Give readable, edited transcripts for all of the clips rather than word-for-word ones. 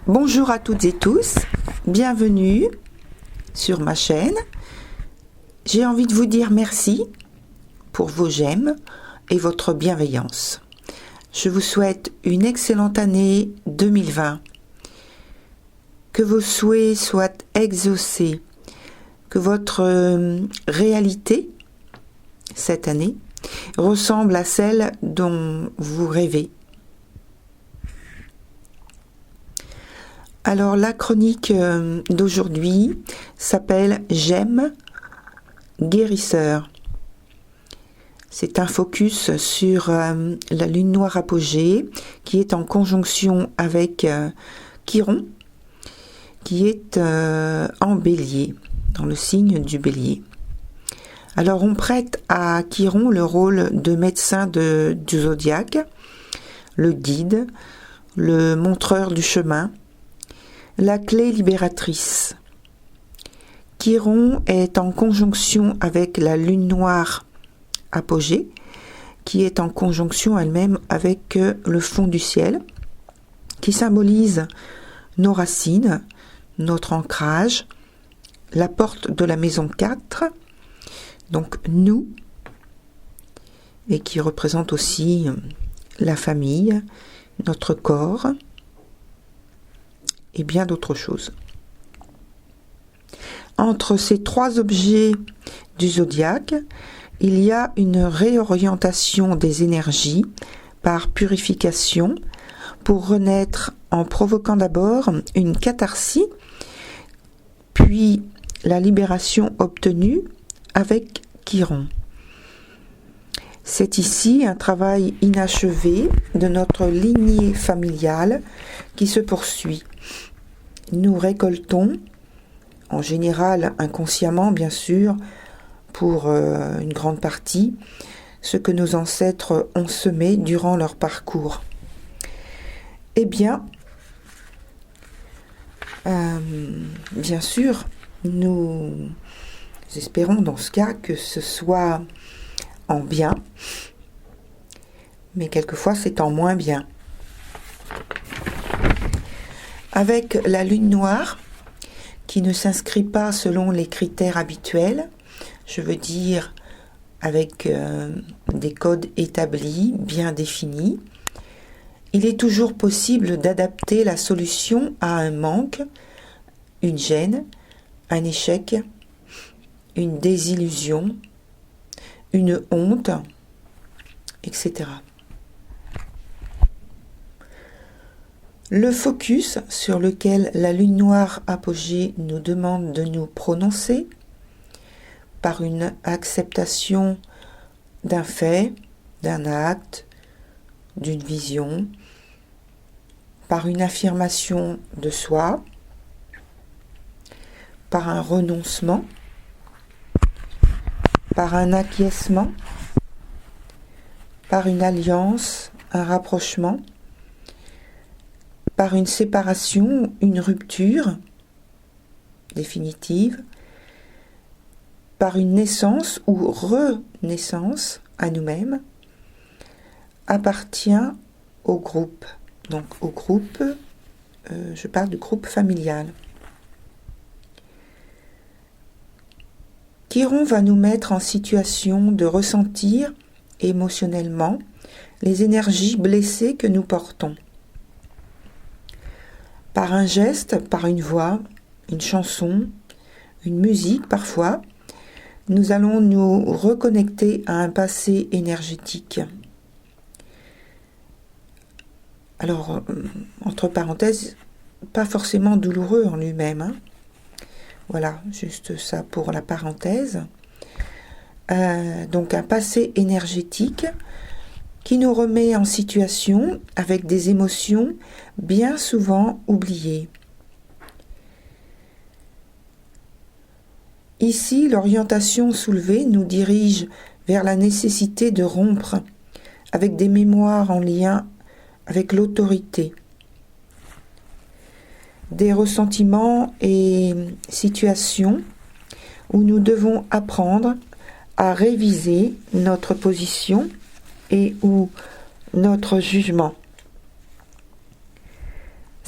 Bonjour à toutes et tous, bienvenue sur ma chaîne. J'ai envie de vous dire merci pour vos j'aime et votre bienveillance. Je vous souhaite une excellente année 2020. Que vos souhaits soient exaucés, que votre réalité cette année ressemble à celle dont vous rêvez. Alors la chronique d'aujourd'hui s'appelle « J'aime guérisseur ». C'est un focus sur la lune noire apogée qui est en conjonction avec Chiron, qui est en bélier, dans le signe du bélier. Alors on prête à Chiron le rôle de médecin du zodiaque, le guide, le montreur du chemin, la clé libératrice. Chiron est en conjonction avec la lune noire apogée, qui est en conjonction elle-même avec le fond du ciel, qui symbolise nos racines, notre ancrage, la porte de la maison 4, donc nous, et qui représente aussi la famille, notre corps, et bien d'autres choses. Entre ces trois objets du zodiaque, il y a une réorientation des énergies par purification pour renaître en provoquant d'abord une catharsis, puis la libération obtenue avec Chiron. C'est ici un travail inachevé de notre lignée familiale qui se poursuit. Nous récoltons, en général inconsciemment bien sûr, pour une grande partie, ce que nos ancêtres ont semé durant leur parcours. Eh bien, bien sûr, nous espérons dans ce cas que ce soit en bien, mais quelquefois c'est en moins bien. Avec la lune noire, qui ne s'inscrit pas selon les critères habituels, je veux dire avec des codes établis, bien définis, il est toujours possible d'adapter la solution à un manque, une gêne, un échec, une désillusion, une honte, etc. Le focus sur lequel la lune noire apogée nous demande de nous prononcer par une acceptation d'un fait, d'un acte, d'une vision, par une affirmation de soi, par un renoncement, par un acquiescement, par une alliance, un rapprochement, par une séparation, une rupture définitive, par une naissance ou renaissance à nous-mêmes, appartient au groupe. Donc au groupe, je parle du groupe familial. Chiron va nous mettre en situation de ressentir émotionnellement les énergies blessées que nous portons. Par un geste, par une voix, une chanson, une musique parfois, nous allons nous reconnecter à un passé énergétique. Alors, entre parenthèses, pas forcément douloureux en lui-même, hein. Voilà, juste ça pour la parenthèse. Donc un passé énergétique qui nous remet en situation avec des émotions bien souvent oubliées. Ici, l'orientation soulevée nous dirige vers la nécessité de rompre avec des mémoires en lien avec l'autorité, des ressentiments et situations où nous devons apprendre à réviser notre position et ou notre jugement.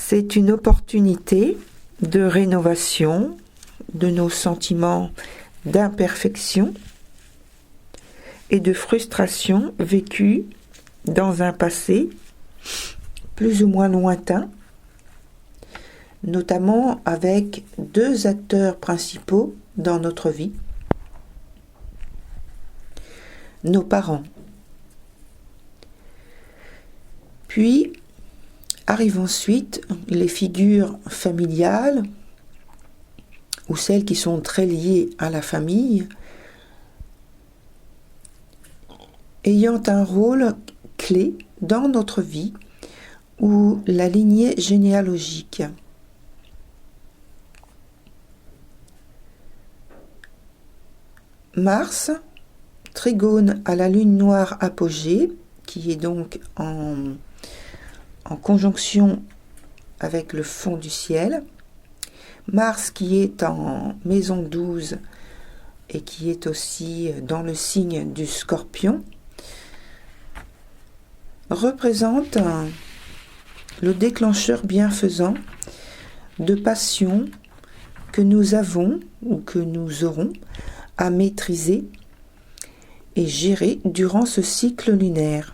C'est une opportunité de rénovation de nos sentiments d'imperfection et de frustration vécus dans un passé plus ou moins lointain, notamment avec deux acteurs principaux dans notre vie, nos parents. Puis arrivent ensuite les figures familiales ou celles qui sont très liées à la famille, ayant un rôle clé dans notre vie ou la lignée généalogique. Mars, trigone à la lune noire apogée, qui est donc en conjonction avec le fond du ciel. Mars qui est en maison 12 et qui est aussi dans le signe du Scorpion, représente le déclencheur bienfaisant de passion que nous avons ou que nous aurons à maîtriser et gérer durant ce cycle lunaire.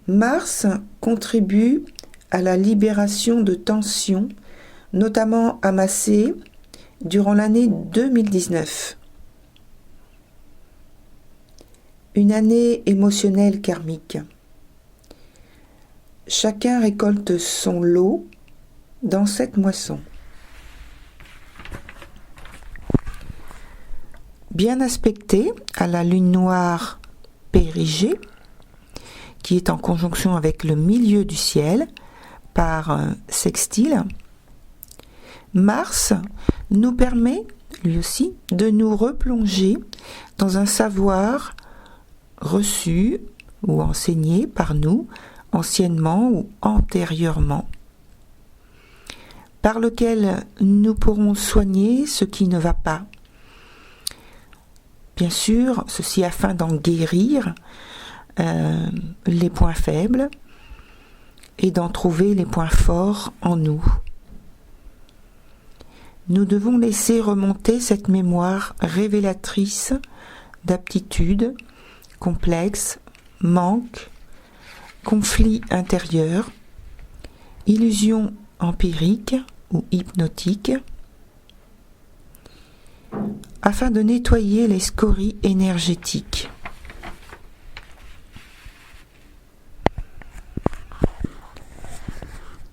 Mars contribue à la libération de tensions, notamment amassées durant l'année 2019. Une année émotionnelle karmique. Chacun récolte son lot dans cette moisson. Bien aspecté à la lune noire périgée, qui est en conjonction avec le milieu du ciel par sextile, Mars nous permet, lui aussi, de nous replonger dans un savoir reçu ou enseigné par nous anciennement ou antérieurement, par lequel nous pourrons soigner ce qui ne va pas. Bien sûr, ceci afin d'en guérir les points faibles et d'en trouver les points forts en nous. Nous devons laisser remonter cette mémoire révélatrice d'aptitudes complexes, manques, conflits intérieurs, illusions empiriques ou hypnotiques, afin de nettoyer les scories énergétiques.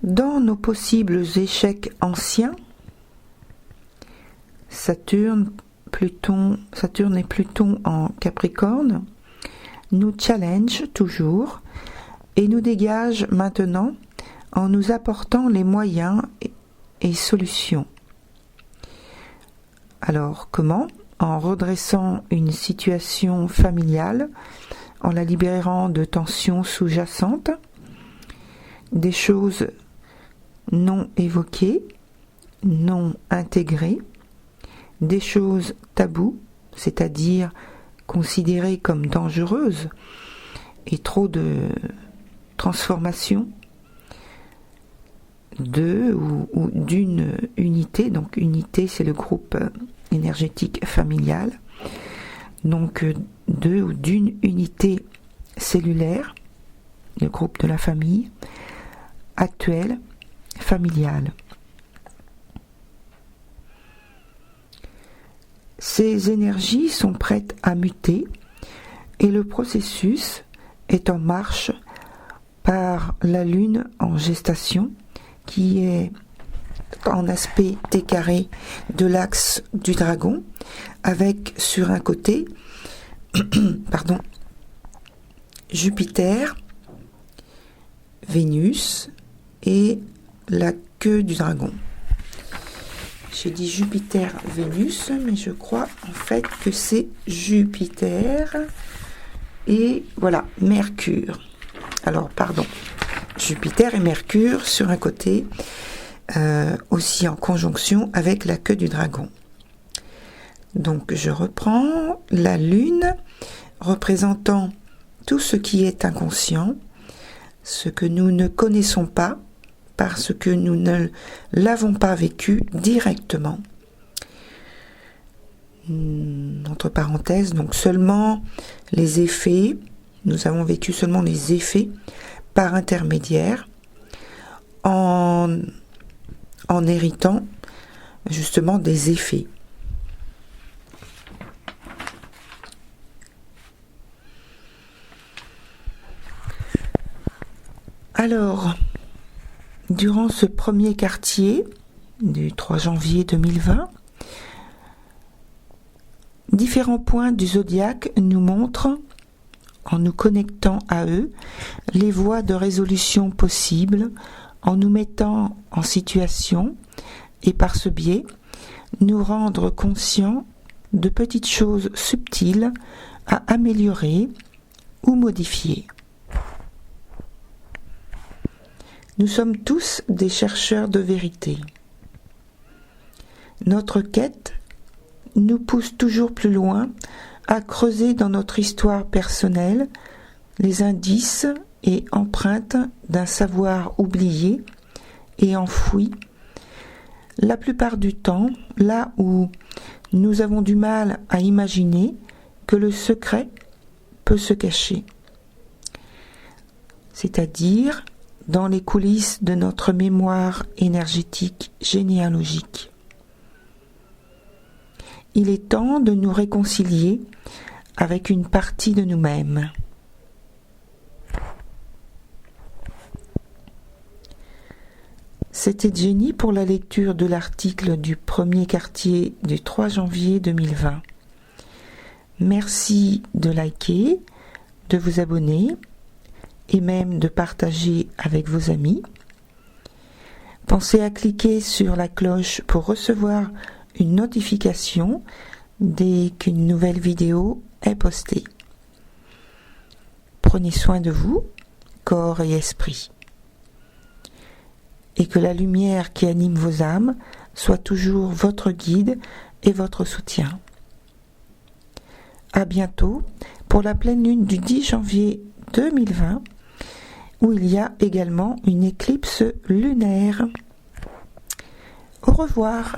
Dans nos possibles échecs anciens, Saturne et Pluton en Capricorne nous challenge toujours et nous dégage maintenant en nous apportant les moyens et solutions. Alors comment ? En redressant une situation familiale, en la libérant de tensions sous-jacentes, des choses non évoquées, non intégrées, des choses taboues, c'est-à-dire considérées comme dangereuses, et trop de transformation de ou d'une unité. Donc unité, c'est le groupe énergétique familial, donc de ou d'une unité cellulaire, le groupe de la famille actuelle, familiale. Ces énergies sont prêtes à muter et le processus est en marche par la lune en gestation qui est en aspect T² de l'axe du dragon avec sur un côté Jupiter, Vénus et la queue du dragon. J'ai dit Jupiter, Vénus, mais je crois en fait que c'est Jupiter et voilà, Mercure. Alors, pardon, Jupiter et Mercure sur un côté, aussi en conjonction avec la queue du dragon. Donc, je reprends la Lune représentant tout ce qui est inconscient, ce que nous ne connaissons pas parce que nous ne l'avons pas vécu directement. Entre parenthèses, donc seulement les effets, nous avons vécu seulement les effets par intermédiaire en héritant justement des effets. Alors, durant ce premier quartier du 3 janvier 2020, différents points du zodiaque nous montrent, en nous connectant à eux, les voies de résolution possibles, en nous mettant en situation et par ce biais, nous rendre conscients de petites choses subtiles à améliorer ou modifier. Nous sommes tous des chercheurs de vérité. Notre quête nous pousse toujours plus loin à creuser dans notre histoire personnelle les indices et empreintes d'un savoir oublié et enfoui, la plupart du temps là où nous avons du mal à imaginer que le secret peut se cacher, c'est-à-dire dans les coulisses de notre mémoire énergétique généalogique. Il est temps de nous réconcilier avec une partie de nous-mêmes. C'était Jenny pour la lecture de l'article du premier quartier du 3 janvier 2020. Merci de liker, de vous abonner et même de partager avec vos amis. Pensez à cliquer sur la cloche pour recevoir une notification dès qu'une nouvelle vidéo est postée. Prenez soin de vous, corps et esprit. Et que la lumière qui anime vos âmes soit toujours votre guide et votre soutien. À bientôt pour la pleine lune du 10 janvier 2020 où il y a également une éclipse lunaire. Au revoir.